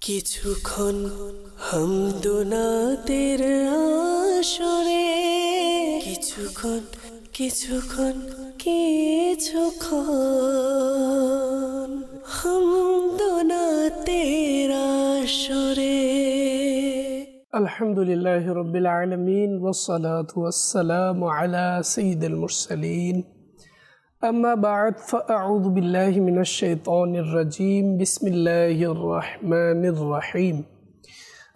কিছুক্ষণ হামদোনাতের আসরে কিছুক্ষণ হামদোনাতের আসরে। আলহামদুলিল্লাহি রাব্বিল আলামিন ওয়াসসালাতু ওয়াসসালামু আলা সাইয়্যিদিল মুরসালিন। আম্মা বা'দ ফাআউযু বিল্লাহি মিনাশ শাইতানির রাজীম। বিসমিল্লাহির রাহমানির রহিম।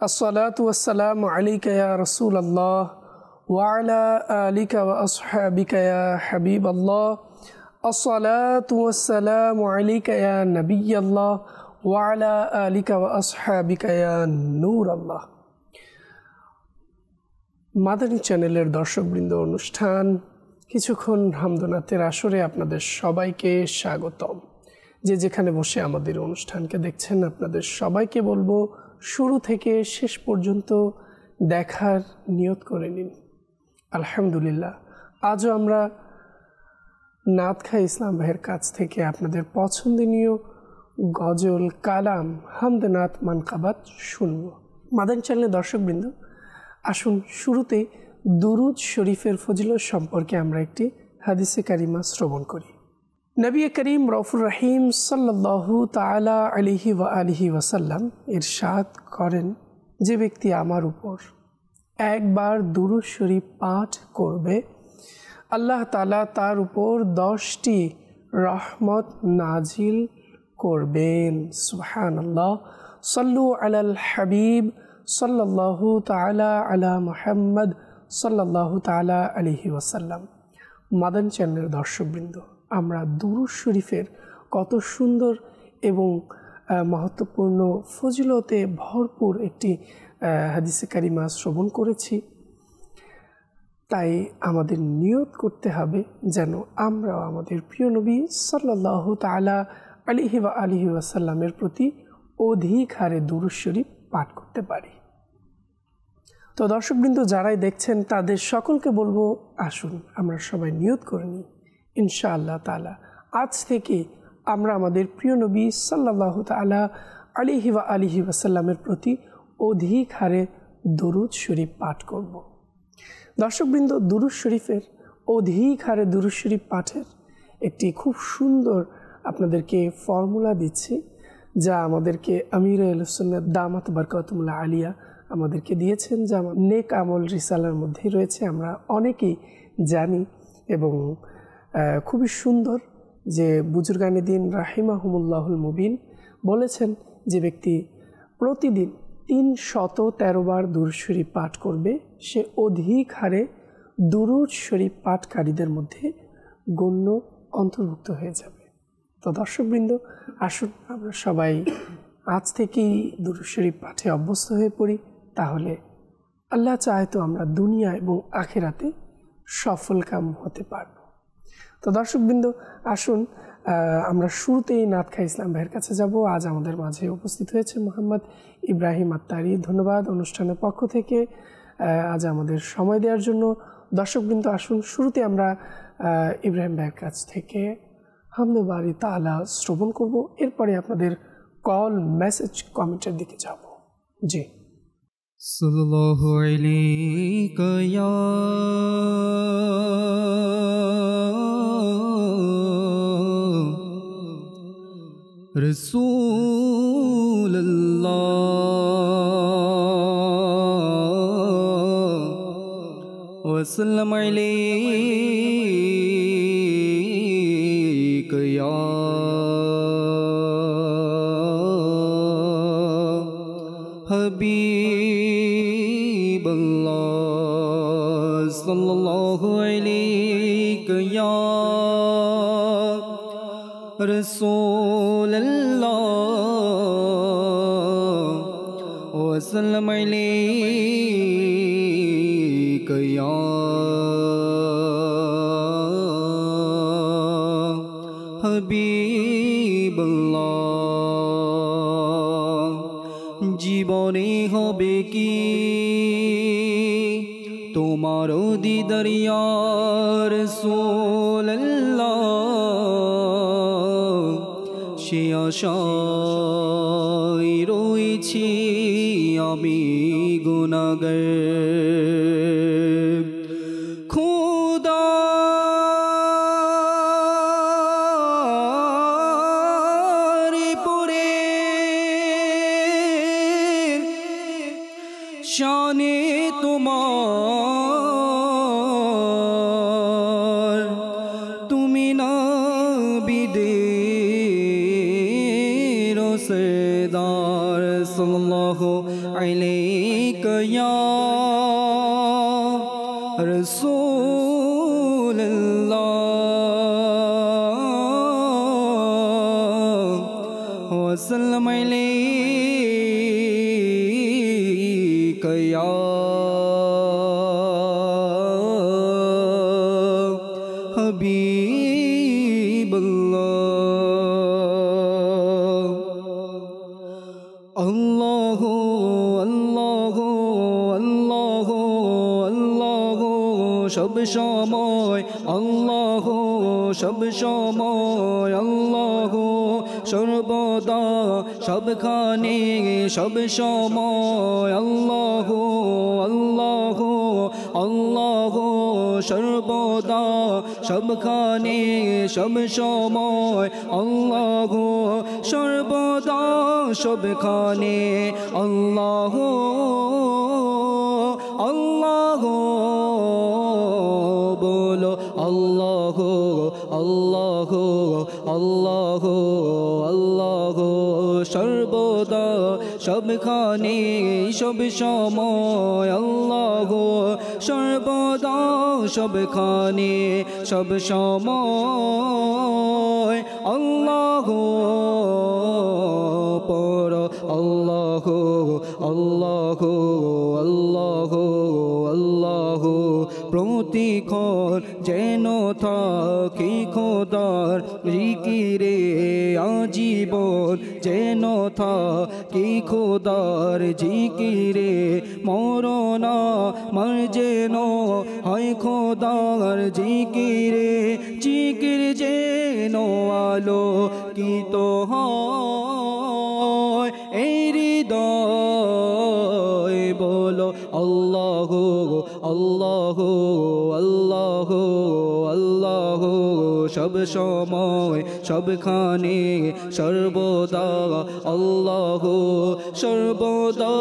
আসসালাতু ওয়াসসালামু আলাইকা ইয়া রাসূলাল্লাহ ওয়া আলা আলিকা ওয়া আসহাবিকা ইয়া হাবিবাল্লাহ। আসসালাতু ওয়াসসালামু আলাইকা ইয়া নাবিয়াল্লাহ ওয়া আলা আলিকা ওয়া আসহাবিকা ইয়া নূরাল্লাহ। মাদানী চ্যানেলের দর্শকবৃন্দ, অনুষ্ঠান কিছুক্ষণ হামদোনাতের আসরে আপনাদের সবাইকে স্বাগতম। যে যেখানে বসে আমাদের অনুষ্ঠানকে দেখছেন, আপনাদের সবাইকে বলবো শুরু থেকে শেষ পর্যন্ত দেখার নিয়ত করে নিন। আলহামদুলিল্লাহ, আজও আমরা নাত খাই ইসলাম ভাইয়ের কাছ থেকে আপনাদের পছন্দনীয় গজল, কালাম, হামদনাত, মানকাবাত শুনব। মাদানী চ্যানেলের দর্শকবৃন্দ, আসুন শুরুতে দুরুদ শরীফের ফজিলত সম্পর্কে আমরা একটি হাদিসে কারিমা শ্রবণ করি। নবী করিম রউফুর রহিম সাল্লাল্লাহু তাআলা আলাইহি ওয়া আলিহি ওয়াসাল্লাম ইরশাদ করেন, যে ব্যক্তি আমার উপর একবার দুরুদ শরীফ পাঠ করবে, আল্লাহ তাআলা তার উপর 10টি রহমত নাজিল করবেন। সুবহানাল্লাহ। সাল্লু আলাল হাবিব সাল্লাল্লাহু তাআলা আলা মুহাম্মদ সাল্লাল্লাহু তাআলা আলাইহি ওয়াসাল্লাম। মাদানী চ্যানেলের দর্শকবৃন্দ, আমরা দুরূদ শরীফের কত সুন্দর এবং মহত্বপূর্ণ ফজিলতে ভরপুর একটি হাদিসে কারিমা শ্রবণ করেছি। তাই আমাদের নিয়ত করতে হবে যেন আমরাও আমাদের প্রিয় নবী সাল্লাল্লাহু তাআলা আলাইহি ওয়া আলিহি ওয়াসাল্লামের প্রতি অধিক হারে দুরূদ শরীফ পাঠ করতে পারি। তো দর্শকবৃন্দ, যারাই দেখছেন তাদের সকলকে বলবো, আসুন আমরা সবাই নিয়ত করে নিই, ইনশাআল্লাহ তাআলা আজ থেকে আমরা আমাদের প্রিয় নবী সাল্লাল্লাহু তাআলা আলাইহি ওয়া আলিহি ওয়াসাল্লামের প্রতি অধিক হারে দুরূদ শরীফ পাঠ করব। দর্শকবৃন্দ, দুরূদ শরীফের অধিক হারে দুরূদ শরীফ পাঠের একটি খুব সুন্দর আপনাদেরকে ফর্মুলা দিচ্ছি, যা আমাদেরকে আমির আহলে সুন্নাত দামাত বারকাতুহুল আলিয়া আমাদেরকে দিয়েছেন, যা নেক আমল রিসালার মধ্যেই রয়েছে, আমরা অনেকেই জানি। এবং খুবই সুন্দর যে বুজুর্গানে দিন রাহিমাহুমুল্লাহুল মুবিন বলেছেন, যে ব্যক্তি প্রতিদিন 313 বার দুরূদ শরীফ পাঠ করবে, সে অধিক হারে দুরূদ শরীফ পাঠকারীদের মধ্যে গণ্য অন্তর্ভুক্ত হয়ে যাবে। তো দর্শকবৃন্দ, আসুন আমরা সবাই আজ থেকেই দুরূদ শরীফ পাঠে অভ্যস্ত হয়ে পড়ি, তাহলে আল্লাহ চায় তো আমরা দুনিয়া এবং আখিরাতে সফলকাম হতে পারব। তো দর্শকবৃন্দ, আসুন আমরা শুরুতেই নাত খাই ইসলাম ভাইয়ের কাছে যাব। আজ আমাদের মাঝে উপস্থিত হয়েছে মোহাম্মদ ইব্রাহিম আত্তারি। ধন্যবাদ অনুষ্ঠানের পক্ষ থেকে আজ আমাদের সময় দেওয়ার জন্য। দর্শকবৃন্দ, আসুন শুরুতে আমরা ইব্রাহিম ভাইয়ের কাছ থেকে হামদে বারি তাআলা শ্রবণ করব, এরপরে আপনাদের কল, মেসেজ, কমেন্টের দিকে যাব। জি। সাল্লাল্লাহু আলাইকা ইয়া রাসূলুল্লাহ ওয়া সাল্লাম আলাইকা ইয়া হাবিবাল্লাহ সাল্লাল্লাহু আলাইকা ইয়া রাসূলুল্লাহ ওয়া সাল্লাম আলাইকা ইয়া হাবিবাল্লাহ। জীবনে হবে কি তোমার দিদার ইয়া রাসূলুল্লাহ, সে আশায় রয়ে করেছি আমি গুনাহগার খোদা রে পরে শানে তোমার তুমি না বিদের সেদার সাল্লাল্লাহু আলাইকা ইয়া রাসূলুল্লাহ ওয়া সাল্লাম আলাইকা ইয়া আল্লাহ আল্লাহ আল্লাহ আল্লাহ সব সময় আল্লাহ সব সময় আল্লাহ সর্বদা সবখানে সব সময় আল্লাহ আল্লাহ আল্লাহ সর্বদা সবখানে সব সময় আল্লাহ সর্বদা সবখানে আল্লাহ আল্লাহ বলো আল্লাহ আল্লাহ আল্লাহ আল্লাহ সর্বদা সবখানে সব সময় আল্লাহ সর্বদা সবখানে সব সময় আল্লাহ পর আল্লাহ আল্লাহ আল্লাহ আল্লাহ প্রতিক্ষণ যেন থাকি খোদার জিকিরে আজীবন যেন থাকি খোদার জিকিরে মরনা মর যেন হয় খোদার জিকিরে জিকির যেন আলো কিত হয় এই হৃদয় বলো আল্লাহ আল্লাহ আল্লাহ আল্লাহ সব সময় সবখানে সর্বদা আল্লাহ সর্বদা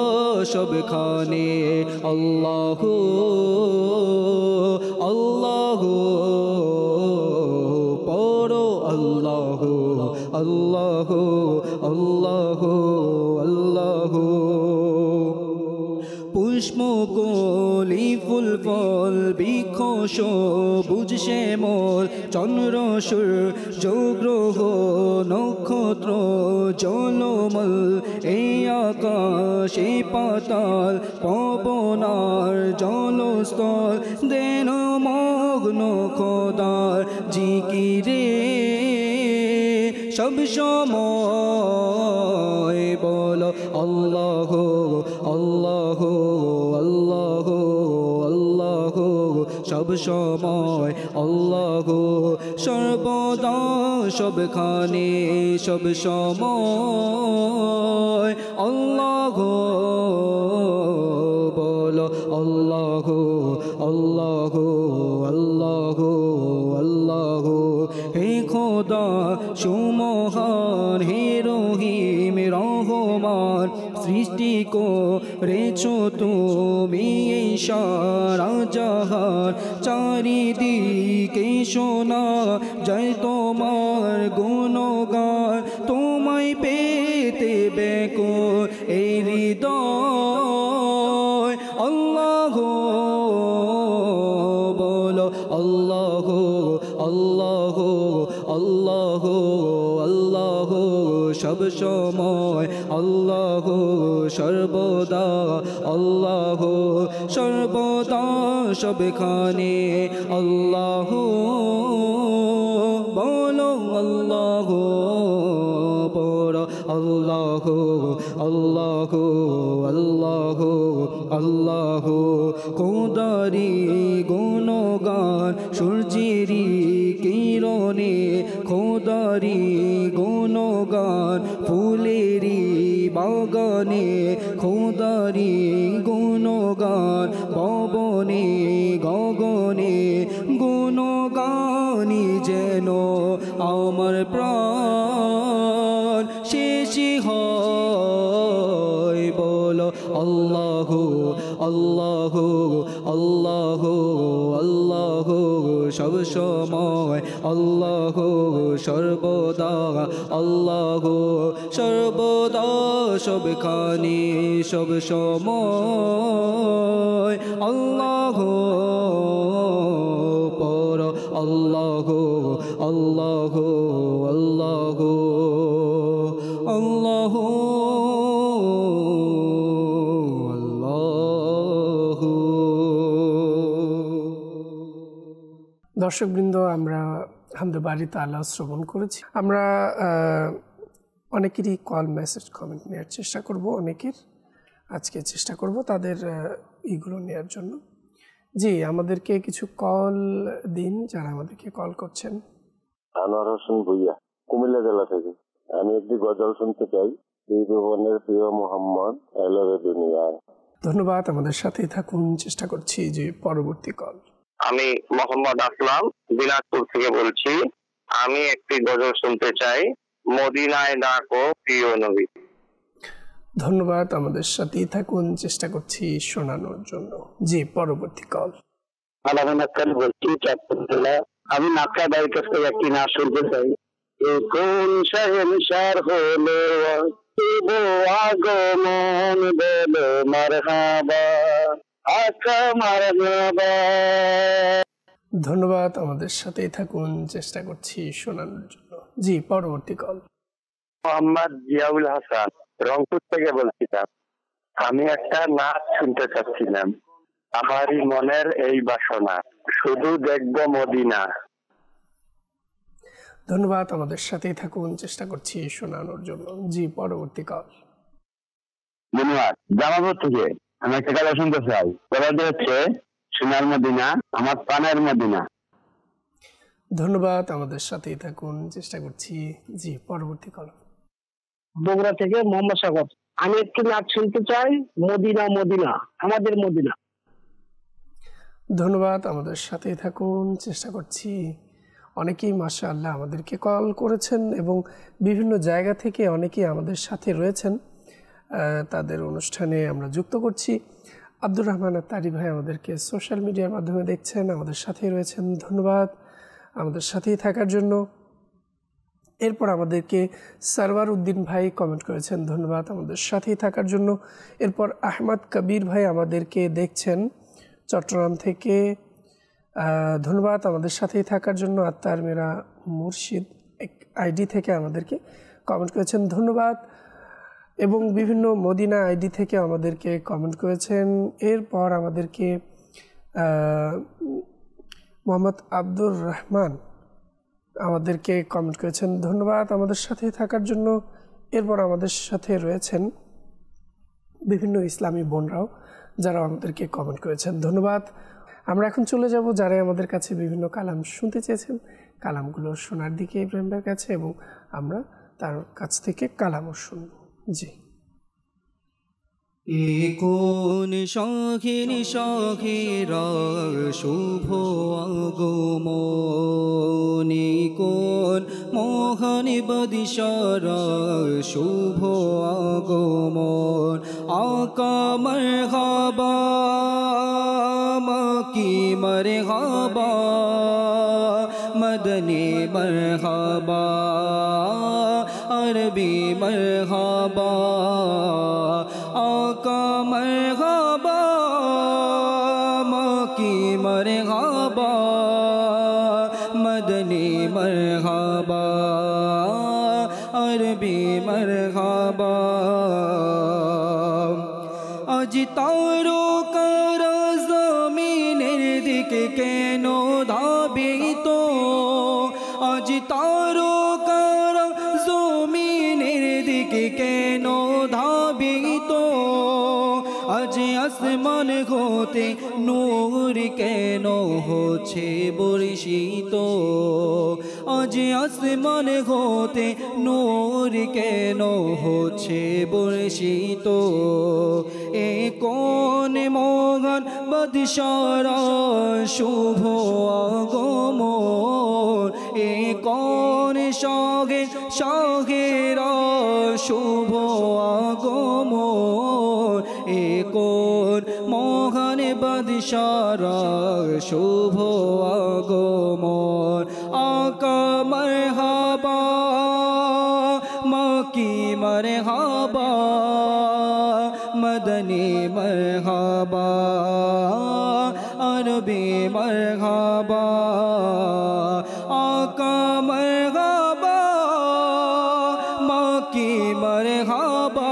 সবখানে আল্লাহ আল্লাহ পড়ো আল্লাহ আল্লাহ আল্লাহ আল্লাহ পুষ্প কলি ফুল ফল বৃক্ষ সবুজ শ্যামল চন্দ্র সূর্য গ্রহ নক্ষত্র জলমল এই আকাশে পাতাল পবনার জলস্থল দেন মগ্ন খোদার জিকিরে সব সময় বলো আল্লাহ আল্লাহ আল্লাহ আল্লাহ সব সময় আল্লাহ সর্বদা সবখানে সব সময় আল্লাহ বলো আল্লাহ আল্লাহ আল্লাহ আল্লাহ হে খোদা সুমহান হে রহিম রহমান সৃষ্টি করেছো তুমি এই সারা জাহান চারিদিকে শোনা যায় তোমার গুণগান তোমায় পেতে ব্যাকুল এই হৃদয় আল্লাহ বলো আল্লাহ আল্লাহ আল্লাহ আল্লাহ সব সময় আল্লাহ সর্বদা আল্লাহ সর্বদা সবখানে আল্লাহ বলো আল্লাহ পড়ো আল্লাহ আল্লাহ আল্লাহ আল্লাহ খোদারি গুণগান সূর্যেরি কিরণে খোদারি গুণগান ফুলেরি গগনে খোদারি গুণগান পবনে গগনে গুণগানি যেন আমার প্রাণ শেষই হয় বলো আল্লাহু আল্লাহু আল্লাহু আল্লাহু সব সময় আল্লাহু সর্বদা আল্লাহু সর্বদা সবখানে সব সময় আল্লাহু পর আল্লাহু আল্লাহু আল্লাহু আল্লাহু দর্শকবৃন্দ, আমরা হামদে বারি তাআলা শ্রবণ করেছি। আমরা অনেকেরই কল, মেসেজ, কমেন্ট নেওয়ার চেষ্টা করব। অনেকের আজকে চেষ্টা করব তাদের এইগুলো নেওয়ার জন্য। জি, আমাদেরকে কিছু কল দিন, যারা আমাদেরকে কল করছেন। আনোয়ার হোসেন ভুইয়া, কুমিল্লা জেলা থেকে। আমি একটি গজল শুনতে চাই। ভুবনের প্রিয় মোহাম্মদ এলবে দুনিয়ায়। ধন্যবাদ, আমাদের সাথেই থাকুন। চেষ্টা করছি যে পরবর্তী কল। আমি মোহাম্মদ আসলাম, দিনাজপুর থেকে বলছি। আমি একটি গজল শুনতে চাই, মদিনায় ডাকো প্রিয় নবী। ধন্যবাদ, আমাদের সাথেই থাকুন। চেষ্টা করছি শোনানোর জন্য। জি, পরবর্তী কল। বলছি চাঁদপুর জেলা। আমি নাটকা দায়িত্ব থেকে একটি নাচ শুনতে চাই। কোন শাহেনশার হলো আগমন বলো মারহাবা আকা মারহাবা। ধন্যবাদ, আমাদের সাথেই থাকুন। চেষ্টা করছি শোনানোর জন্য। জি, পরবর্তী কল। মোহাম্মদ জিয়াউল হাসান, রংপুর থেকে বলছিলাম। আমি একটা নাচ শুনতে চাচ্ছিলাম। আমারই মনের এই বাসনা, শুধু দেখবো মদিনা। ধন্যবাদ, আমাদের সাথেই থাকুন। চেষ্টা করছি শোনানোর জন্য। জি, পরবর্তী কল। ধন্যবাদ, জামালপুর থেকে আমি একটা কথা শুনতে চাই। কথাটি হচ্ছে সোনার মদিনা আমার প্রাণের মদিনা। ধন্যবাদ, আমাদের সাথেই থাকুন। চেষ্টা করছি। জি, পরবর্তী কল। বগুড়া থেকে মোহাম্মদ সাগর। আমি একটু নাচ শুনতে চাই, মদিনা মদিনা আমাদের মদিনা। ধন্যবাদ, আমাদের সাথেই থাকুন। চেষ্টা করছি। অনেকেই মাশাআল্লাহ আমাদেরকে কল করেছেন এবং বিভিন্ন জায়গা থেকে অনেকেই আমাদের সাথে রয়েছেন। তাদের অনুষ্ঠানে আমরা যুক্ত করছি। আব্দুর রহমান তারি ভাই আমাদেরকে সোশ্যাল মিডিয়ার মাধ্যমে দেখছেন, আমাদের সাথেই রয়েছেন। ধন্যবাদ আমাদের সাথেই থাকার জন্য। এরপর আমাদেরকে সারওয়ার উদ্দিন ভাই কমেন্ট করেছেন, ধন্যবাদ আমাদের সাথেই থাকার জন্য। এরপর আহমদ কবির ভাই আমাদেরকে দেখছেন চট্টগ্রাম থেকে, ধন্যবাদ আমাদের সাথেই থাকার জন্য। আত্মার মেরা মুর্শিদ এক আইডি থেকে আমাদেরকে কমেন্ট করেছেন, ধন্যবাদ। এবং বিভিন্ন মদিনা আইডি থেকে আমাদেরকে কমেন্ট করেছেন। এরপর আমাদেরকে মোহাম্মদ আব্দুর রহমান আমাদেরকে কমেন্ট করেছেন, ধন্যবাদ আমাদের সাথে থাকার জন্য। এরপর আমাদের সাথে রয়েছেন বিভিন্ন ইসলামী বোনরাও, যারা আমাদেরকে কমেন্ট করেছেন, ধন্যবাদ। আমরা এখন চলে যাব যারা আমাদের কাছে বিভিন্ন কালাম শুনতে চেয়েছেন, কালামগুলো শোনার দিকে ইব্রাহিম ভাইয়ের কাছে, এবং আমরা তার কাছ থেকে কালামও শুনব। জি। কোন শখিন শখিরা শুভ আগমন, কোন মোহন বদিশার শুভ আগমন। আকা মারহাবা মাকি মারহাবা মদনী মারহাবা আরবি মারহাবা। আকা মারহাবা মাকি মারহাবা মদনী মারহাবা আরবি মারহাবা। আজ তারকার জমিনের দিকে কেন ধাবিত, আজ তারকার জমিনের দিকে কেন ধাবিত। আজ আসমান হতে নূর কেন হচ্ছে বর্ষিত আজ আসমান হতে নূর কেন হচ্ছে বর্ষিত এ কোন মহান বাদশারা শুভ আগমন এ কোন শাহের শুভ আগমন এ কোন মহান বাদশারা শুভ আগমন আকা মারহাবা মাকি মারহাবা মদনী মারহাবা আরবি মারহাবা আকা মারহাবা মাকি মারহাবা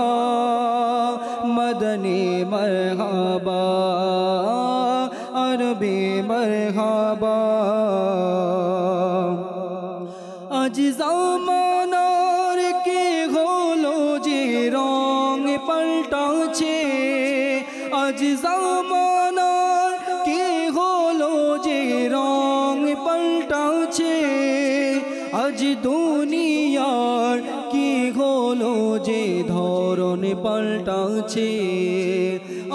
মদনী মারহাবা আরবি মারহাবা আজ জামানার কে হলো যে রং পাল্টাছে আজ জামানার কে হলো যে রং পাল্টাছে আজ দুনিয়ার কি হলো যে ধরন পাল্টাছে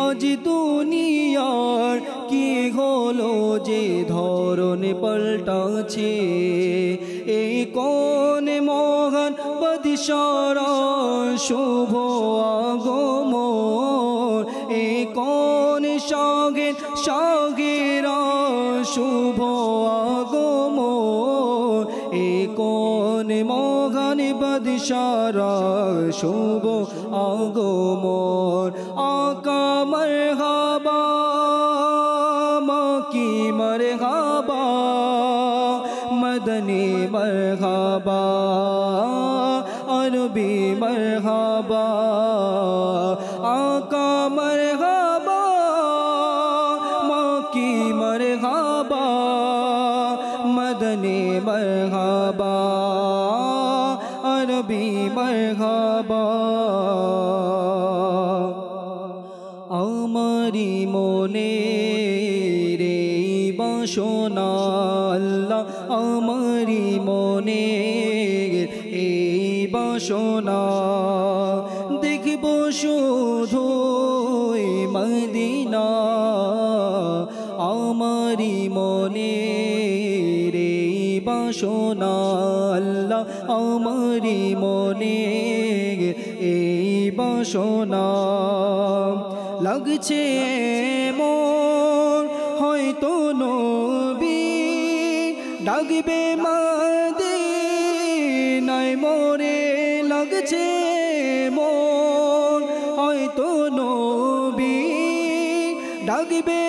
আজ দুনিয়ার কি হলো যে ধরন পাল্টাছে এই কোন মহান বাদশারা শুভ আগমন এই কোন শাহেরা শুভ আগমন এই কোন মহান বাদশারা শুভ আগমন আকা মারহাবা মাকি মারহাবা মদনী মারহাবা আরবি মারহাবা আকা মারহাবা মাকি মারহাবা মদনী মারহাবা আরবি মারহাবা আমারি মনে রে বাসনা আল্লাহ আমারি মনে এই বাসনা দেখব শুধু মদিনা আমারি মনে রে বাসনা আল্লাহ আমারি মনে এই বাসনা লাগছে মন হয়তো নবী ডাকবে মদিনায় মোরে লাগছে মন হয়তো নবী ডাকবে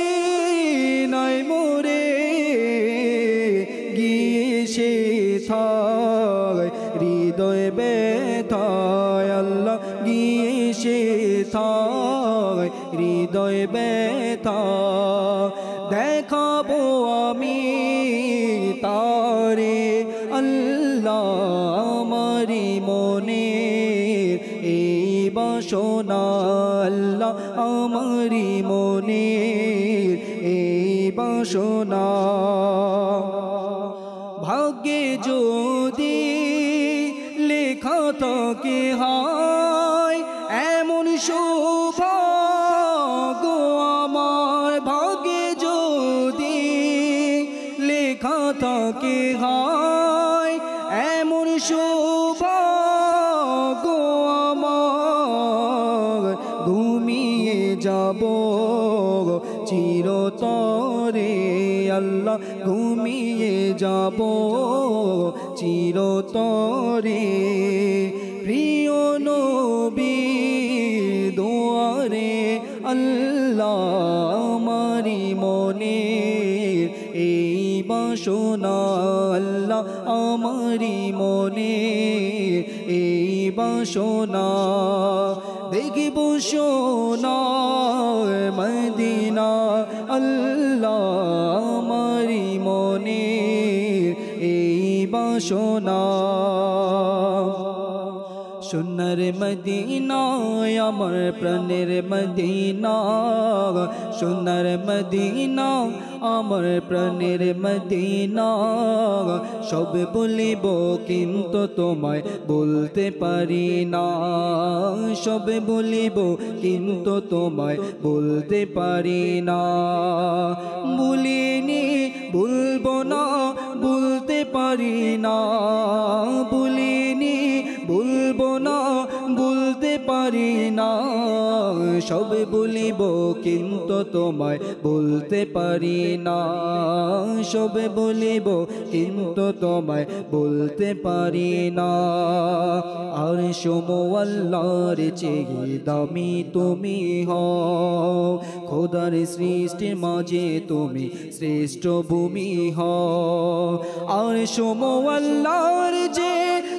মদিনায় মোরে গিয়ে সে থায় হৃদয় ব্যথায় আল্লাহ গিয়ে সে থায় হৃদয় ব্যথা দেখাবো আমি তারে আল্লাহ আমারি মনে এই বাসনা আল্লাহ আমারি মনে এই বাসনা ভাগ্যে যদি লেখা থাকে হয় এমন সৌভাগ্য আমার ভাগ্যে যদি লেখা থাকে হয় এমন সৌভাগ্য আমার ঘুমিয়ে যাব চিরতরে আল্লাহ ঘুমিয়ে যাব চিরতরে প্রিয় নবী দুয়ারে আল্লাহ আমারি মনে এই বাসনা আল্লাহ আমারি মনে এই বাসনা দেখব সোনার মদিনা আল্লাহ আমারি মনে এই বাসনা সোনার মদিনা আমার প্রাণের মদিনা সোনার মদিনা আমার প্রাণের মদিনা সব বলিব কিন্তু তোমায় বলতে পারি না সব বলিব কিন্তু তোমায় বলতে পারি না বলিনি বলবো না বলতে পারি না বলিনি বলবো না বলতে পারি না সব বলিব কিন্তু তোমায় বলতে পারি না সব বলিব কিন্তু তোমায় বলতে পারি না আর আল্লাহর চেয়ে দামি তুমি হও খোদার সৃষ্টির মাঝে তুমি শ্রেষ্ঠ ভূমি হও আর আল্লাহর যে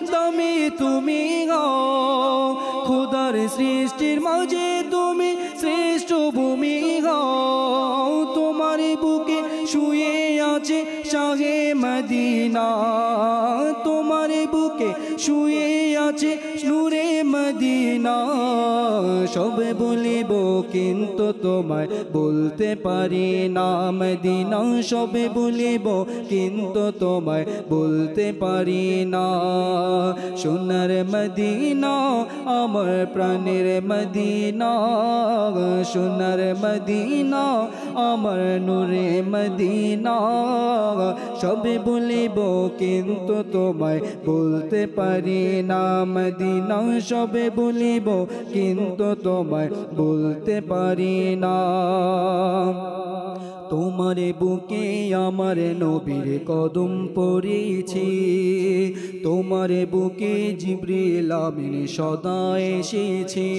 দামি তুমি হও খোদার সৃষ্টির মাঝে তুমি শ্রেষ্ঠ ভূমি হও তোমার বুকে শুয়ে আছে শাহে মদিনা তোমার বুকে শুয়ে আছে নূরে মদিনা সব বলিব কিন্তু তোমায় বলতে পারি না মদিনা সব বলিব কিন্তু তোমায় বলতে পারি না সোনার মদিনা আমার প্রাণের মদিনা সোনার মদিনা আমার নূরে মদিনা সব বলিব কিন্তু তোমায় বলতে পারি না মদিনা সব বলিব কিন্তু তোমায় বলতে পারি না তোমার বুকে আমার নবীর কদম পড়েছে তোমার বুকে জিবরিল আমিন সদা এসেছে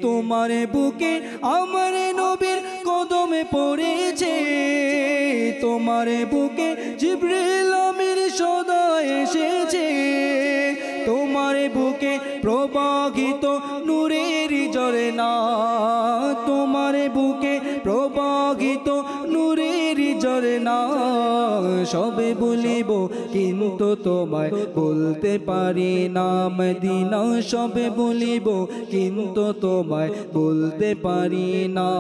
তোমার বুকে আমার নবীর কদমে পড়েছে তোমার বুকে জিবরিল আমিন সদা এসেছে তোমার বুকে প্রবাহিত নূরের ঝরনা তোমার বুকে প্রবাহিত নূরের ঝরনা সবে বলিব কিন্তু তোমায় বলতে পারি না মদিনা সবে বলিব কিন্তু তোমায় বলতে পারি না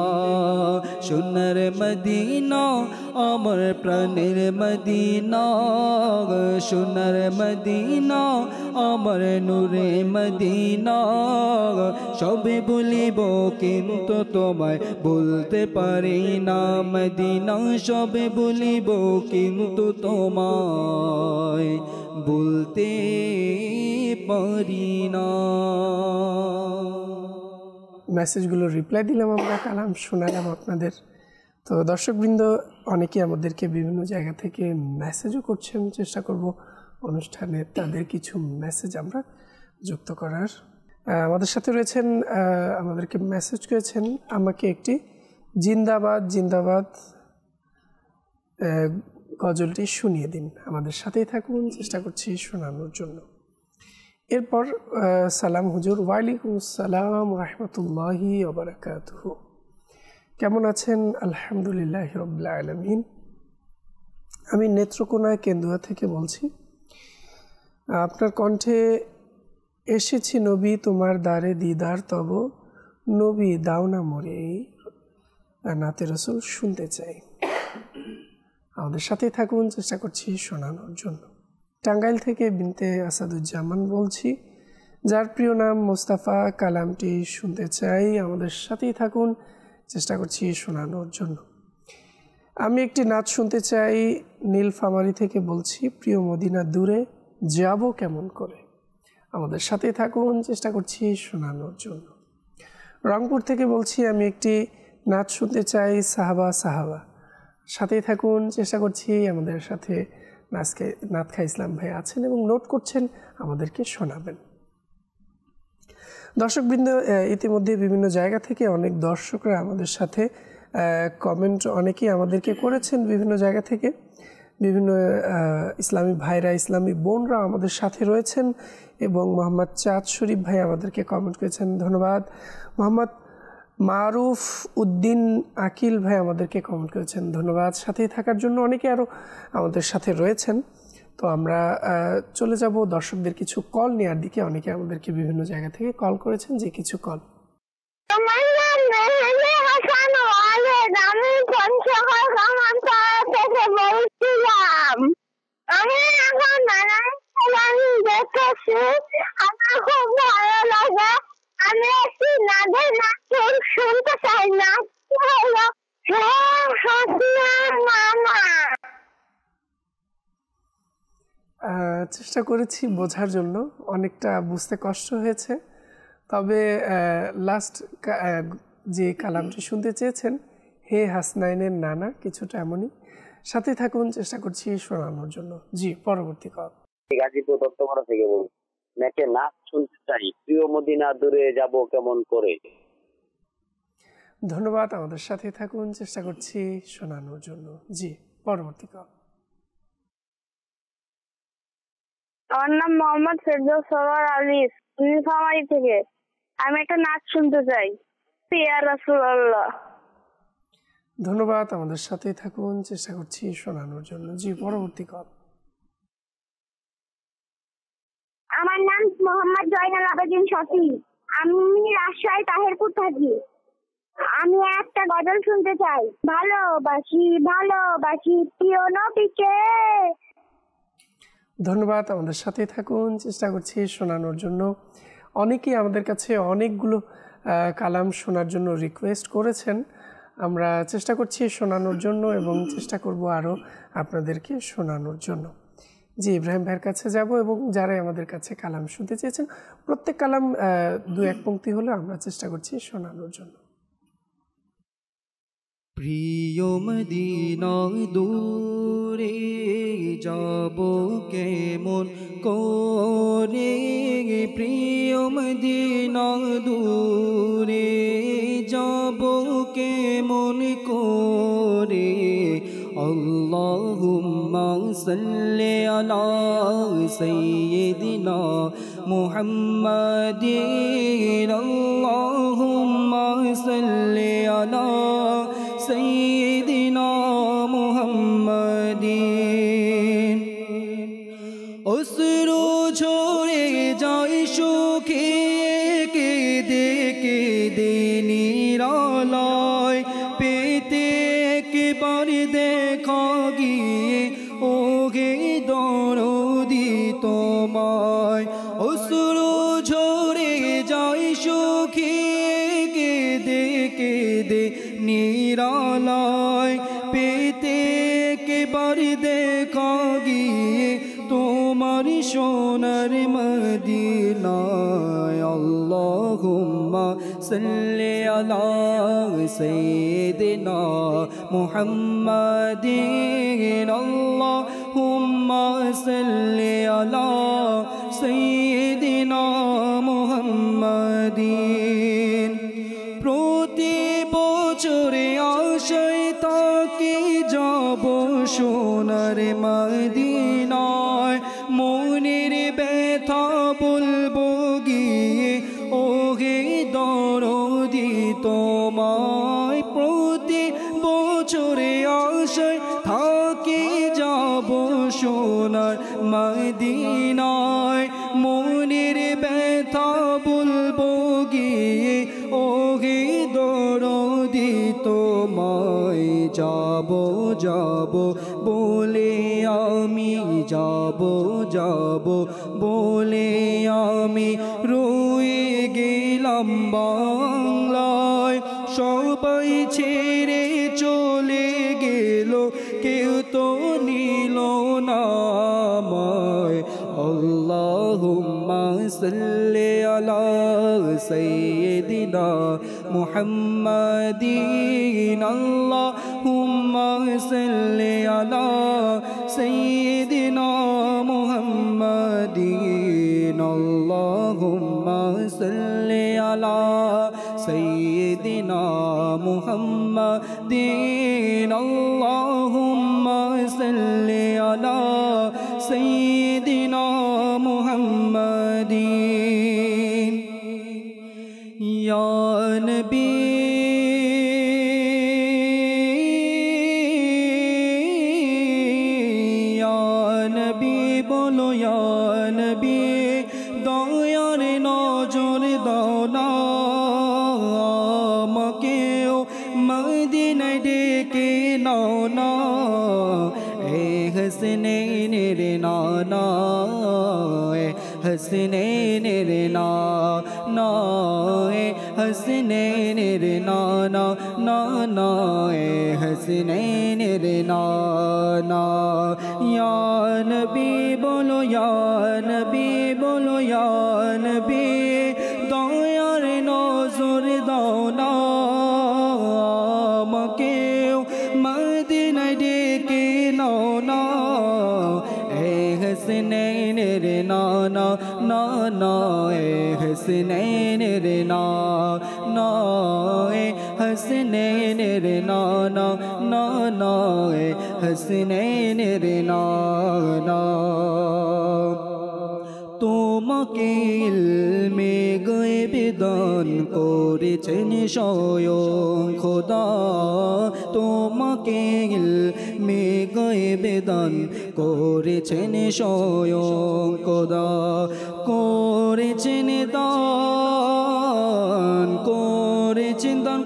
সোনার মদিনা আমার প্রাণের মদিনা সোনার মদিনা আমার নূরে মদিনা সবে বলিব কিন্তু তোমায় বলতে পারি না মদিনা সবে বলিব কিন্তু তোমায় বলতে পারি না মেসেজগুলো রিপ্লাই দিলাম আমরা কালাম শোনালাম আপনাদের তো দর্শকবৃন্দ অনেকেই আমাদেরকে বিভিন্ন জায়গা থেকে মেসেজও করছেন চেষ্টা করব অনুষ্ঠানে তাদের কিছু মেসেজ আমরা যুক্ত করার আমাদের সাথে রয়েছেন আমাদেরকে মেসেজ করেছেন আমাকে একটি জিন্দাবাদ জিন্দাবাদ গজলটি শুনিয়ে দিন আমাদের সাথেই থাকুন চেষ্টা করছি শোনানোর জন্য এরপর সালাম হুজুর ওয়ালাইকুম আসসালাম রাহমাতুল্লাহি ওয়া বারাকাতুহু কেমন আছেন আলহামদুলিল্লাহি রাব্বিল আলামিন আমি নেত্রকোনা কেন্দুয়া থেকে বলছি আপনার কণ্ঠে এসেছি নবী তোমার দ্বারে দিদার তব নবী দাও না মরে নাতে রাসূল শুনতে চাই আমাদের সাথেই থাকুন চেষ্টা করছি শোনানোর জন্য টাঙ্গাইল থেকে বিনতে আসাদুজ্জামান বলছি যার প্রিয় নাম মোস্তাফা কালামটি শুনতে চাই আমাদের সাথেই থাকুন চেষ্টা করছি শোনানোর জন্য আমি একটি নাচ শুনতে চাই নীলফামারী থেকে বলছি প্রিয় মদিনা দূরে যাব কেমন করে আমাদের সাথেই থাকুন চেষ্টা করছি শোনানোর জন্য রংপুর থেকে বলছি আমি একটি নাচ শুনতে চাই সাহাবা সাহাবা সাথেই থাকুন চেষ্টা করছি আমাদের সাথে নাতখা ইসলাম ভাই আছেন এবং নোট করছেন আমাদেরকে শোনাবেন দর্শকবৃন্দ ইতিমধ্যে বিভিন্ন জায়গা থেকে অনেক দর্শকরা আমাদের সাথে কমেন্ট অনেকেই আমাদেরকে করেছেন বিভিন্ন জায়গা থেকে বিভিন্ন ইসলামী ভাইরা ইসলামী বোনরা আমাদের সাথে রয়েছেন এবং মোহাম্মদ চাঁদ শরীফ ভাই আমাদেরকে কমেন্ট করেছেন ধন্যবাদ মোহাম্মদ মারুফ উদ্দিন আকিল ভাই আমাদেরকে কমেন্ট করেছেন ধন্যবাদ সাথেই থাকার জন্য অনেকে আরও আমাদের সাথে রয়েছেন তো আমরা চলে যাব দর্শকদের কিছু কল নেওয়ার দিকে। অনেকে আমাদেরকে বিভিন্ন জায়গা থেকে কল করেছেন, যে কিছু কল। আমার নাম মেহেদি হাসান ওয়ালেদ, আমি পঞ্চগড় গ্রামাঞ্চল থেকে বলছিলাম। আমি এখন নারায়ণ দেখেছি, আমার খুব ভালো লাগে। আমি একটি নাচের নাচ শুনতে চাই। নাচটি হলো হাসিনার মামা। চেষ্টা করেছি বোঝার জন্য, অনেকটা বুঝতে কষ্ট হয়েছে। তবে লাস্ট যে কালামটি শুনতে চেয়েছেন, হে হাসনাইনের নানা, কিছুটা এমনই। সাথে থাকুন, চেষ্টা করছি শোনানোর জন্য। জি, পরবর্তী কল। গাজীপুর দত্তপাড়া থেকে বলছি, নাকি নাচ শুনতে চাই, প্রিয় মদিনা দূরে যাব কেমন করে। ধন্যবাদ, আমাদের সাথে থাকুন, চেষ্টা করছি শোনানোর জন্য। জি, পরবর্তী কল। আমার নাম মোহাম্মদ ফেরদৌস সরওয়ার আলী, নীলফামারী থেকে। আমি একটা নাচ শুনতে চাই, ইয়া রাসূলুল্লাহ। ধন্যবাদ, আমাদের সাথে থাকুন, চেষ্টা করছি শোনানোর জন্য। জি, পরবর্তী কল। আমার নাম মোহাম্মদ জয়নাল আবেদিন শফি, আমি রাজশাহী তাহেরপুর থাকি। আমি একটা গজল শুনতে চাই, ভালোবাসি ভালোবাসি প্রিয় নবীকে। ধন্যবাদ, আমাদের সাথে থাকুন, চেষ্টা করছি শোনানোর জন্য। অনেকেই আমাদের কাছে অনেকগুলো কালাম শোনার জন্য রিকোয়েস্ট করেছেন। আমরা চেষ্টা করছি শোনানোর জন্য এবং চেষ্টা করব আরও আপনাদেরকে শোনানোর জন্য। জি, ইব্রাহিম ভাইয়ের কাছে যাব এবং যারাই আমাদের কাছে কালাম শুনতে চেয়েছেন, প্রত্যেক কালাম 2-1 পংক্তি হলে আমরা চেষ্টা করছি শোনানোর জন্য। প্রিয় মদিনা দূরে যাব কেমন করে, প্রিয় মদিনা দূরে যাব কেমন করে। আল্লাহুম্মা সাল্লি আলা সাইয়্যিদিনা মুহাম্মাদিন, আল্লাহুম্মা সাল্লি আলা সাইয়্যিদিনা মুহাম্মাদিন। অশ্রু ঝরে যায় সুখে কেঁদে কেঁদে নিরালয় পেতে, একবার দেখা গিয়ে ওগে দরদি তোমায়। অশ্রু ঝরে যায় সুখে কেঁদে কেঁদে নিরালয় পেতে, একবার দেখা গিয়ে তোমার সোনার মদিনায়। আল্লাহুম্মা সাল্লি আলা সাইয়্যিদিনা মুহাম্মাদিন, আল্লাহুম্মা সাল্লি আলা সাইয়্যিদিনা মুহাম্মাদিন। প্রতি বছরে আশায় তাকে যাব সোনার মদিনায়, মনের ব্যথা বলবো গিয়ে ওহে দরদি তোমায়। প্রতি বছরে আশায় থাকে যাব সোনার মদিনায়, মনের ব্যথা বলবো গিয়ে ওহে দরদি তোমায়। যাব যাব বলে আমি যাব যাব বলে আমি রয়ে গেলাম বাংলায়। সবাই ছেড়ে চলে গেল, কেউ তো নিল না আমায়। আল্লাহুম্মা সাল্লি আলা সাইয়্যিদিনা মুহাম্মাদিন, আল্লাহুম্মা সাল্লি আলা সাইয়্যিদিনা মুহাম্মাদিন, আল্লাহুম্মা সাল্লি আলা সাইয়্যিদিনা মুহাম্মাদিন, আল্লাহুম্মা সাল্লি আলা সাইয়্যিদিনা মুহাম্মাদিন। ইয়া নবী ইয়া নবী মদিনায় ডেকে নাও না এ হাসনাইনের নানা এ হাসনাইনের নানা এ হাসনাইনের নানা নানা এ হাসনাইনের নানা ইয়া নবী বলো ইয়া নবী বলো ইয়া নবী দয়ার নজর দাও না আমাকেও মদিনায় ডেকে নাও না এ হাসনাইনের নানা নানা এ হাসনাইনের নানা এ হাসনাইনের নানা নানা এ হাসনাইনের নানা তোমাকে ইলমে গায়ব দান করেছেন স্বয়ং খোদা তোমাকে ইলমে গায়ব দান করেছেন স্বয়ং খোদা করেছেন দান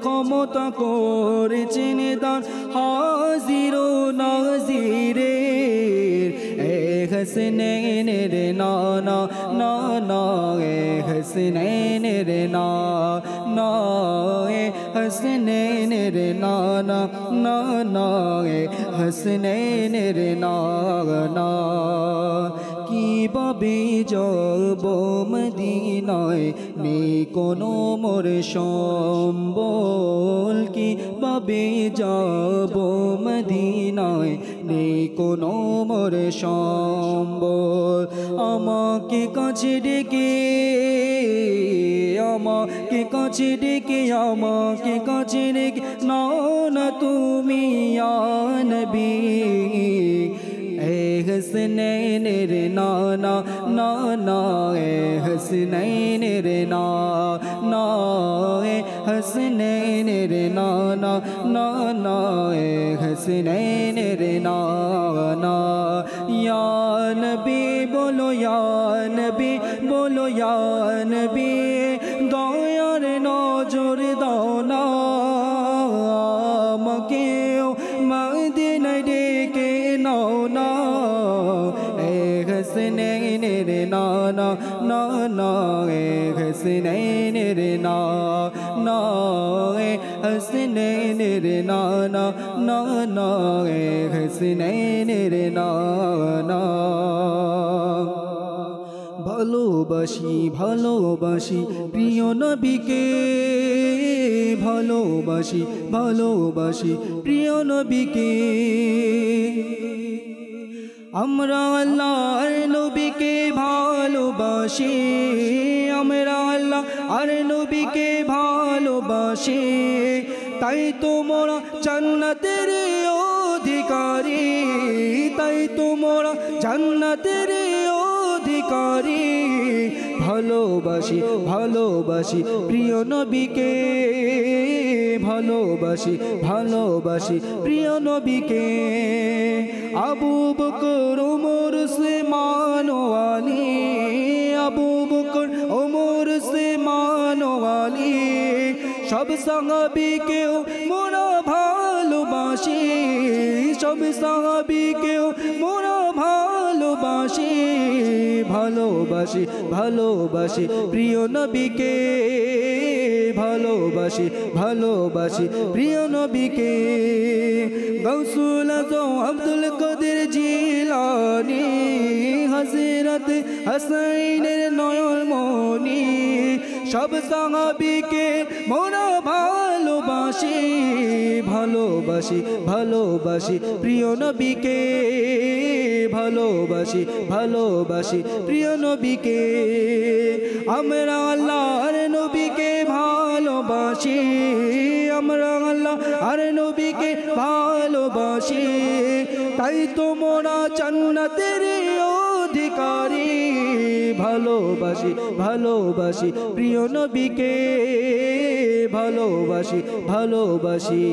ক্ষমতা করেছেন দান হাজির ও নাজিরে এ হাসনাইনের নানা নানা এ হাসনাইনের নানা এ হাসনাইনের নানা নানা এ হাসনাইনের নানা কিভাবে যাব মদিনায় নেই কোনো মোর সম্বল কিভাবে যাব মদিনায় নেই কোনো মোর সম্বল আমাকে কাছে ডেকে আমাকে কাছে ডেকে আমাকে কাছে ডেকে নাও না তুমি ইয়া নবী এ হাসনাইনের নানা নানা এ হাসনাইনের নানা এ হাসনাইনের নানা নানা এ হাসনাইনের নানা ইয়া নবী বলো ইয়া নবী বলো ইয়া নবী দয়ার নজর দাও না আমাকেও মদিনায় ডেকে নাও না এ হাসনাইনের নানা নানা এ হাসনাইনের নানা এ হাসনাইনের নানা নানা এ হাসনাইনের নানা ভালোবাসি ভালোবাসি প্রিয় নবীকে ভালোবাসি ভালোবাসি প্রিয় নবীকে আমরা আল্লাহর নবীকে ভালোবাসি আমরা আল্লাহ আর নবীকে ভালোবাসি তাই তো মোরা জান্নাতের অধিকারী তাই তো মোরা জান্নাতের অধিকারী ভালোবাসি ভালোবাসি প্রিয় নবীকে ভালোবাসি ভালোবাসি প্রিয় নবীকে আবু বকর ওমর উসমান আলী আবু বকর ওমর উসমান আলী সব সাহাবীকেও মোরা ভালোবাসি সব সাহাবীকেও মোরা ভালোবাসি ভালোবাসি ভালোবাসি প্রিয় নবীকে ভালোবাসি ভালোবাসি প্রিয় নবীকে গৌসুল আজম আব্দুল কাদের জিলানী হযরত হুসাইনের নয়নমণি সব সাহাবীকে মোরা ভালোবাসি ভালোবাসি ভালোবাসি প্রিয় নবীকে ভালোবাসি ভালোবাসি প্রিয় নবীকে আমরা আল্লাহর নবীকে ভালোবাসি আমরা আল্লাহ আর নবীকে ভালোবাসি তাই তো মোরা জান্নাতের অধিকারী ভালোবাসি ভালোবাসি প্রিয় নবীকে ভালোবাসি ভালোবাসি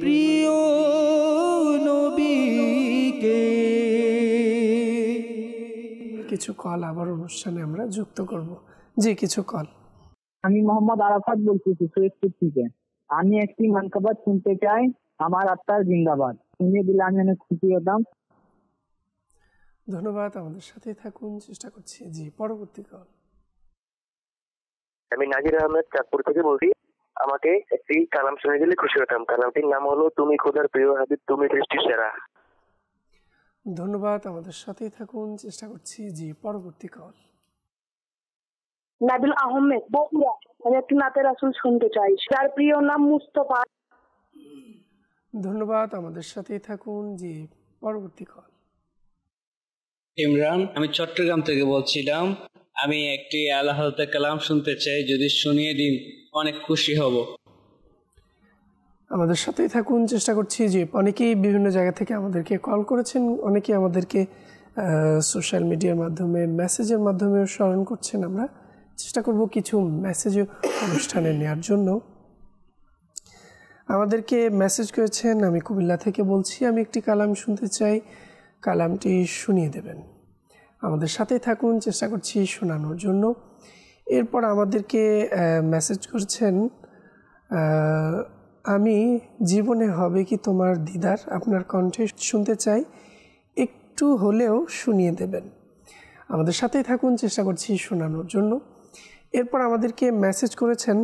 প্রিয় নবীকে। কিছু কল আবার অনুষ্ঠানে আমরা যুক্ত করব। জি কিছু কল। আমি মোহাম্মদ আরাফাত বলতেছি সৈয়দপুর থেকে। আমি একটি মানকাবাদ শুনতে চাই, আমার আত্মার জিন্দাবাদ। শুনিয়ে দিলে আমি অনেক খুশি হতাম। ধন্যবাদ, আমাদের সাথেই থাকুন, চেষ্টা করছি। জি, পরবর্তী কল। আমি নাজির আহমেদ, চাঁদপুর থেকে বলছি। আমাকে একটি কালাম শুনে দিলে খুশি হতাম। কালামটির নাম হলো তুমি খোদার প্রিয় হাবিব, তুমি সৃষ্টির সেরা। ধন্যবাদ, আমাদের সাথেই থাকুন, চেষ্টা করছি। জি, পরবর্তী কল। নাবিল আহমেদ, বগুড়া। আমি একটি নাতে রাসূল শুনতে চাই, যার প্রিয় নাম মুস্তফা। ধন্যবাদ, আমাদের সাথেই থাকুন। জি, পরবর্তী কল। ইমরান, আমি চট্টগ্রাম থেকে বলছিলাম। আমি একটি আল্লাহ কালাম শুনতে চাই, যদি শুনিয়ে দিন অনেক খুশি হব। আমাদের সাথেই থাকুন, চেষ্টা করছি। যে অনেকেই বিভিন্ন জায়গা থেকে আমাদেরকে কল করেছেন, অনেকেই আমাদেরকে সোশ্যাল মিডিয়ার মাধ্যমে মেসেজের মাধ্যমেও স্মরণ করছেন। আমরা চেষ্টা করব কিছু মেসেজও অনুষ্ঠানে নেওয়ার জন্য। আমাদেরকে মেসেজ করেছেন, আমি কুমিল্লা থেকে বলছি, আমি একটি কালাম শুনতে চাই, কালামটি শুনিয়ে দেবেন। আমাদের সাথেই থাকুন, চেষ্টা করছি শোনানোর জন্য। এরপর আমাদেরকে মেসেজ করছেন, আমি জীবনে হবে কি তোমার দিদার, আপনার কণ্ঠে শুনতে চাই, একটু হলেও শুনিয়ে দেবেন। আমাদের সাথেই থাকুন, চেষ্টা করছি শোনানোর জন্য। এরপর আমাদেরকে মেসেজ করেছেন,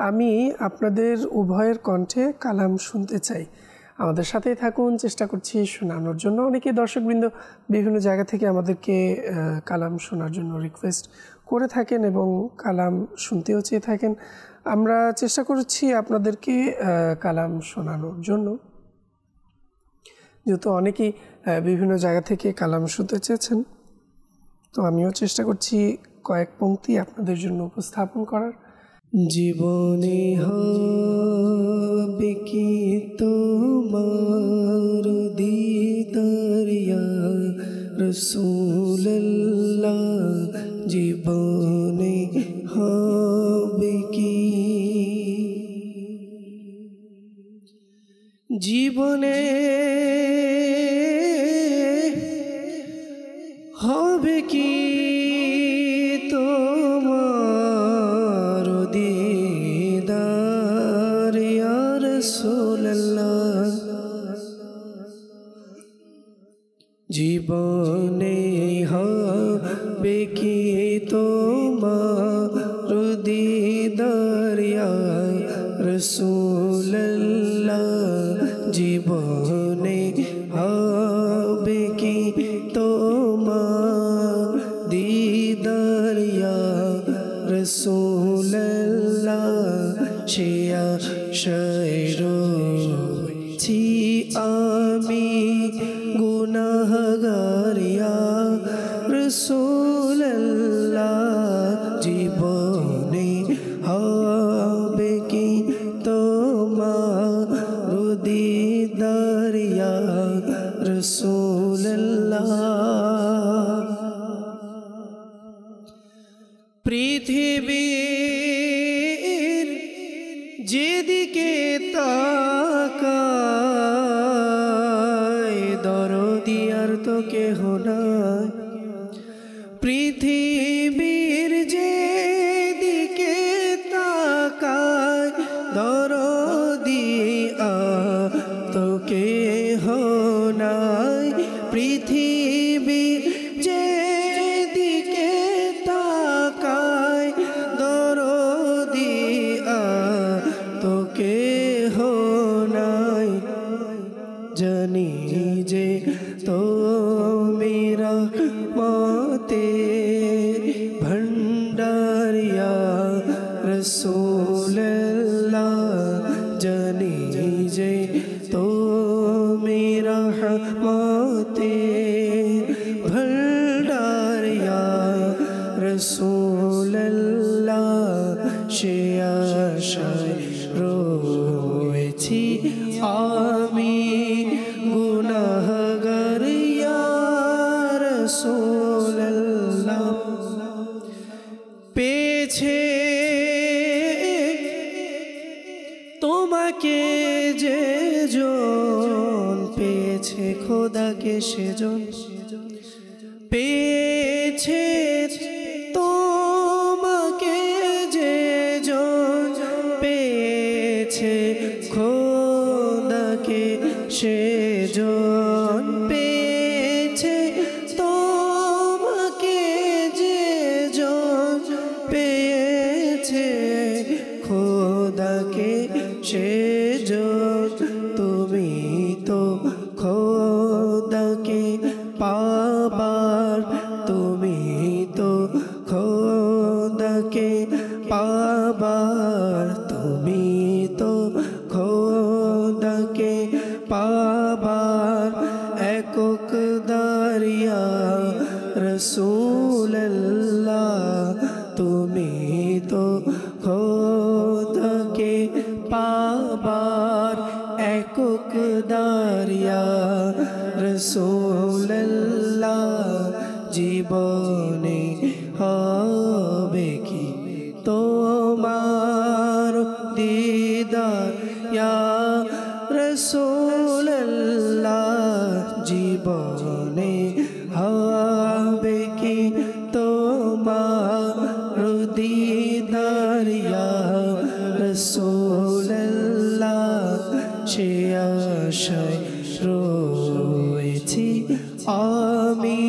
আমি আপনাদের উভয়ের কণ্ঠে কালাম শুনতে চাই। আমাদের সাথেই থাকুন, চেষ্টা করছি শোনানোর জন্য। অনেকে দর্শকবৃন্দ বিভিন্ন জায়গা থেকে আমাদেরকে কালাম শোনার জন্য রিকোয়েস্ট করে থাকেন এবং কালাম শুনতেও চেয়ে থাকেন। আমরা চেষ্টা করছি আপনাদেরকে কালাম শোনানোর জন্য, যেহেতু অনেকেই বিভিন্ন জায়গা থেকে কালাম শুনতে চেয়েছেন। তো আমিও চেষ্টা করছি কয়েক পংক্তি আপনাদের জন্য উপস্থাপন করার। জীবনে হবে কি তোমার দিদার ইয়া রাসূলুল্লাহ, জীবনে হবে কি, জীবনে হবে কি তোমার দিদার ইয়া রাসূলুল্লাহ, জীবনে হবে কি তোমার দিদার ইয়া রাসূলুল্লাহ, জীবনে হবে কি তোমার দিদার ইয়া রাসূলুল্লাহ, সে আশায় রয়েছি আমি গুনাহগার ইয়া রাসূলুল্লাহ, জীবনে হবে কি তোমার দিদার ইয়া রাসূলুল্লাহ, পৃথিবীর যেদিকে তাকাই দরদি আর তো কেহ নাই, পৃথিবীর যেদিকে তাকাই দরদি আর তো কেহ নাই, পৃথিবীর যেদিকে তাকাই দরদি আর তো কেহ নাই, জানি যে তুমি রহমতের ভণ্ডার ইয়া রাসূলুল্লাহ, জানি যে তুমি রহমতের ভণ্ডার ইয়া রাসূলুল্লাহ, সে আশায় রয়েছি আমি গুনাহগার ইয়া রাসূলুল্লাহ, পেয়েছে তোমাকে যে জন, পেয়েছে খোদাকে সেজন, পেয়েছে তোমাকে যে জন, সেজন পেয়েছে তোমাকে, যে জন পেয়েছে খোদাকে সেজন তুমি তো খোদাকে পাবার, তুমি তো খোদাকে পাবার, তুমি তো খোদাকে পাবার একক দারিয়া রসূলুল্লাহ, তুমি তো খোদাকে পাবার একক দারিয়া রসূলুল্লাহ। জীবনে হবে কি তোমার দিদার ইয়া রসূলুল্লাহ, জীবনে হবে কি তোমার দিদার ইয়া রসূলুল্লাহ। সে আশায় রয়েছি আমি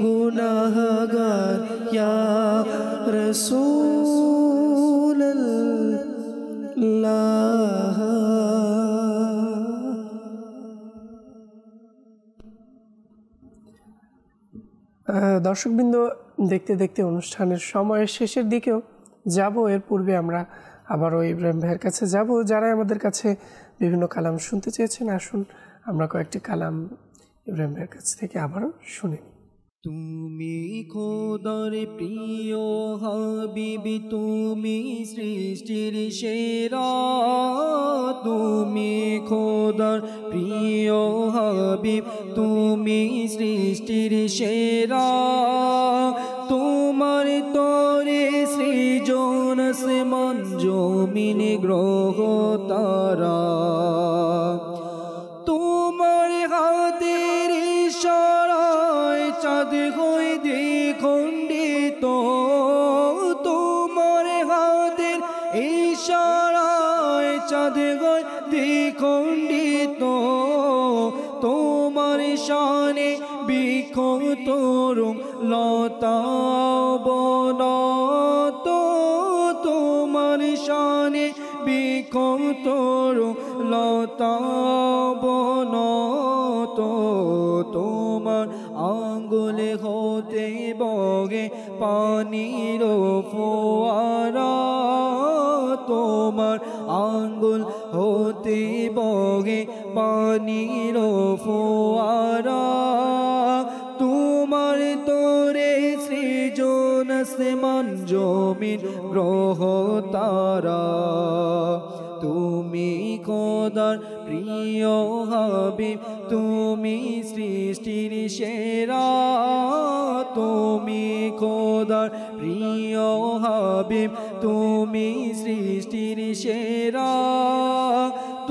গুনাহগার ইয়া রসূলুল্লাহ। দর্শকবৃন্দ, দেখতে দেখতে অনুষ্ঠানের সময়ের শেষের দিকেও যাব। এর পূর্বে আমরা আবারও ইব্রাহিম ভাইয়ের কাছে যাব, যারা আমাদের কাছে বিভিন্ন কালাম শুনতে চেয়েছেন। আসুন আমরা কয়েকটি কালাম ইব্রাহিম ভাইয়ের কাছ থেকে আবারও শুনি। তুমি খোদার প্রিয় হাবিবি, তুমি সৃষ্টির সেরা, তুমি খোদার প্রিয় হাবিব, তুমি সৃষ্টির সেরা। তোমার তরে সৃজন আসমান জমিন গ্রহ তারা, তোমার হাতের ইশারায় চাঁদ হয়ে দ্বিখণ্ডিত, তোমার হাতের ইশারায় চাঁদ হয়ে দ্বিখণ্ডিত। তোমার শানে বিক্ষত লতা বনত, তোমার শানে বিক্ষত লতা বনত। তোমার আঙ্গুলে হতে বগে পানির ফোয়ারা, তোমার আঙ্গুল হতে বগে পানির ফোয়ারা। তোমার তোরে সৃজন আসমান জমিন গ্রহ তারা, তুমি খোদার প্রিয় হাবিব, তুমি সৃষ্টির সেরা, তুমি খোদার প্রিয় হাবিব, তুমি সৃষ্টির সেরা।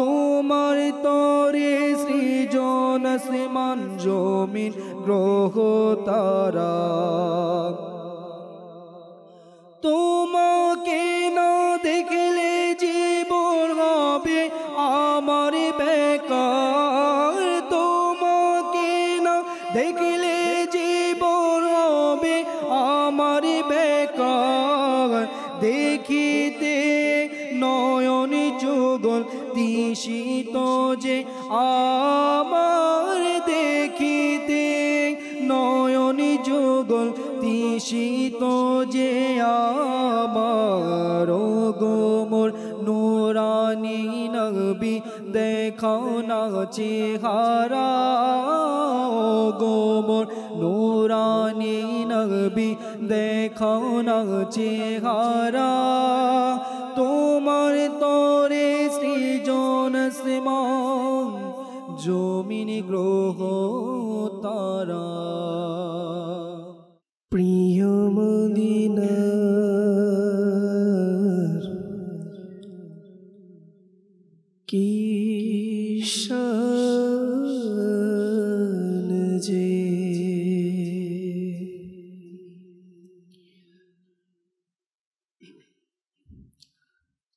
তোমার তরে সৃজন আসমান জমিন গ্রহ তারা, তোমাকে না দেখলে জীবন হবে আমার বেকার, তোমাকে না দেখলে জীবন হবে আমার বেকার। দেখিতে নয়ন যুগল দিশিত যে আমার, দেখিতে নয়ন যুগল দিশিত যে আমার। গো মোর নুরানি নবী দেখাও না চেহারা, গো মোর নুরানি নবী দেখাও না চেহারা। তোমার তরে সৃজন আসমান জমিন গ্রহ তারা। প্রিয় মদিনার কি শান যে,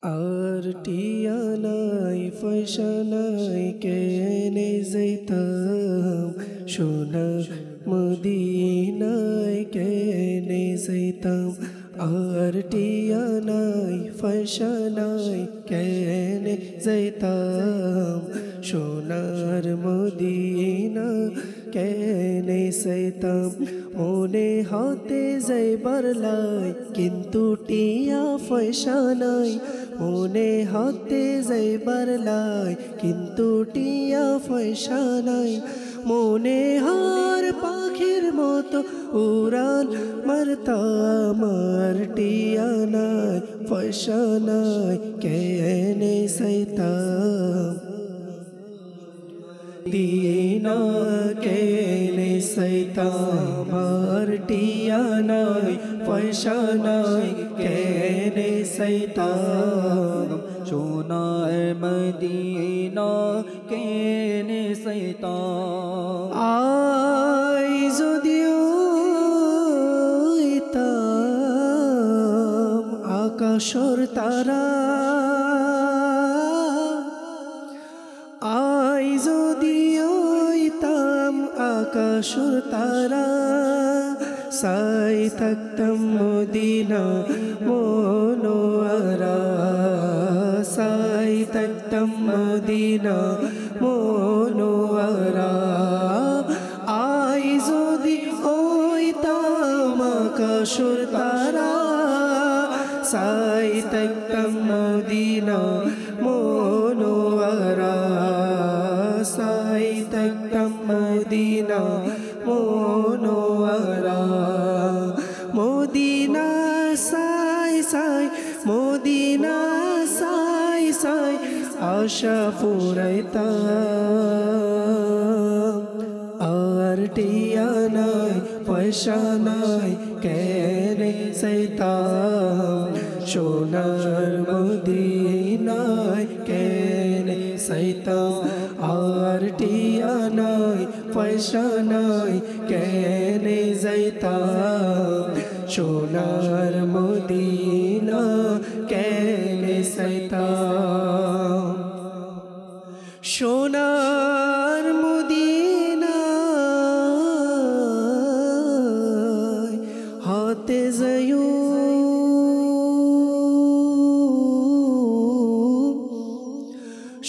আর টিয়ানাই ফয়সানাই কেনে যাইতাম সোনার মদিনায় কেনে যাইতাম আর টিয়ানাই ফয়সানাই কেনে যাইতাম সোনার মদিনা কেনে যাইতাম মনে হতে যাইবার লাই কিন্তু টিয়া পয়সা নাই মনে হতে যাইবার লাই কিন্তু টিয়া পয়সা নাই মনে হার পাখির মতো উড়াল মারতাম আর টিয়া নাই পয়সা নাই কেনে যাইতাম দিনা কেনে যাইতাম আর টিয়া নাই পয়সা নাই কেনে যাইতাম সোনার মদিনা কেনে যাইতাম আই যদিও ইতাম আকাশর তারা আই যদিও ইতাম আকাশর তারা সাই থাকতাম মদিনা মনোয়ারা সাই থাকতাম মদিনা মনোয়ারা আই যদি ওইতাম আকাশর তারা সাই থাকতাম মদিনা মনোয়ারা সাই থাকতাম মদিনা মনোয়ারা মদিনা সাই সাই মদিনা সাই সাই আশা ফুরাইতাম আর টিয়া নাই পয়সা নাই কেনে যাইতাম সোনার মদিনায় কেনে যাইতাম আর টিয়া নাই পয়সা নাই কেনে যাইতাম সোনার মদিনা কেনে যাইতাম সোনার মদিনা হতে যাইও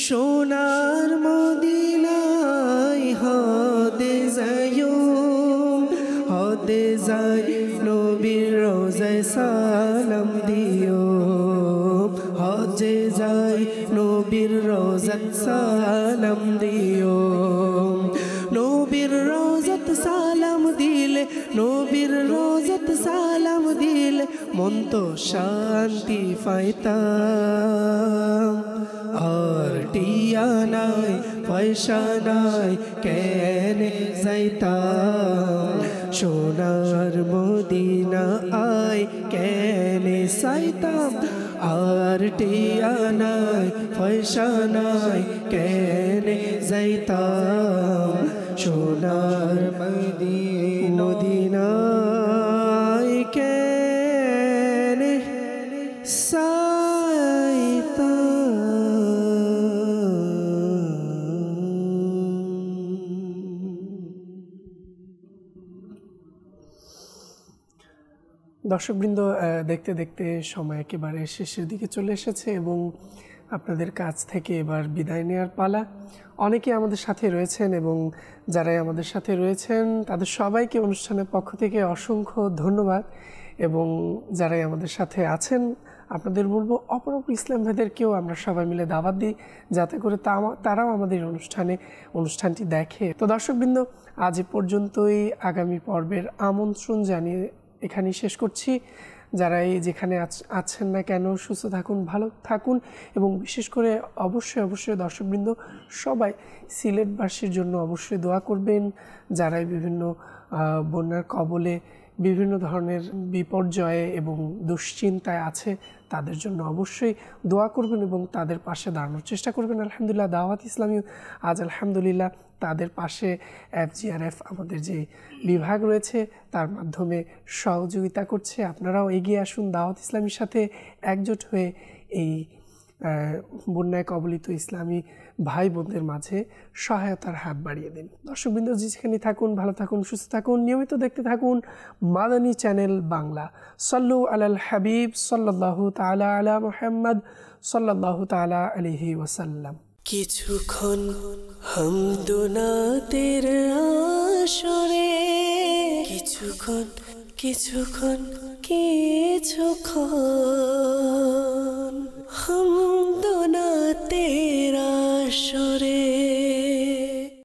সোনার মদিনায় হতে যাইও হতে যাই নবীর রোজায় সালাম দিও হজে যাই নবীর রোজাত সালাম দিও নবীর রোজাত সালাম দিলে নবীর রোজাত সালাম দিলে মন তো শান্তি পাইতাম আর টিয়া নাই পয়সা নাই কেনে যাইতাম সোনার মদিনা আয় কেনে যাইতাম আর টিয়া নাই পয়সা নাই কেনে যাইতাম সোনার মদিনায় কেনে দর্শকবৃন্দ, দেখতে দেখতে সময় একেবারে শেষের দিকে চলে এসেছে এবং আপনাদের কাছ থেকে এবার বিদায় নেওয়ার পালা। অনেকে আমাদের সাথে রয়েছেন এবং যারাই আমাদের সাথে রয়েছেন তাদের সবাইকে অনুষ্ঠানের পক্ষ থেকে অসংখ্য ধন্যবাদ এবং যারাই আমাদের সাথে আছেন আপনাদের বলবো অপর ইসলাম ভাইদেরকেও আমরা সবাই মিলে দাওয়াত দিই যাতে করে তারাও আমাদের অনুষ্ঠানটি দেখে। তো দর্শকবৃন্দ, আজ এ পর্যন্তই। আগামী পর্বের আমন্ত্রণ জানিয়ে এখানেই শেষ করছি। যারাই যেখানে আছেন না কেন সুস্থ থাকুন, ভালো থাকুন এবং বিশেষ করে অবশ্যই দর্শকবৃন্দ সবাই সিলেটবাসীর জন্য অবশ্যই দোয়া করবেন। যারাই বিভিন্ন বন্যার কবলে বিভিন্ন ধরনের বিপর্যয়ে এবং দুশ্চিন্তায় আছে তাদের জন্য অবশ্যই দোয়া করবেন এবং তাদের পাশে দাঁড়ানোর চেষ্টা করবেন। আলহামদুলিল্লাহ দাওয়াত ইসলামী আজ আলহামদুলিল্লাহ তাদের পাশে FGRF আমাদের যে বিভাগ রয়েছে তার মাধ্যমে সহযোগিতা করছে। আপনারাও এগিয়ে আসুন, দাওয়াত ইসলামীর সাথে একজোট হয়ে এই বন্যায় কবলিত ইসলামী ভাই বোনদের মাঝে সহায়তার হাত বাড়িয়ে দিন। দর্শকবৃন্দ যেখানে থাকুন, ভালো থাকুন, সুস্থ থাকুন, নিয়মিত দেখতে থাকুন মাদানী চ্যানেল বাংলা। সাল্লু আলাল হাবিব সাল্লাল্লাহু তাআলা আলা মুহাম্মদ সাল্লাল্লাহু তাআলা আলাইহি ওয়াসাল্লাম। কিছুক্ষণ হামদুনাতের আসরে, কিছুক্ষণ কিছুক্ষণ কিছুক্ষণ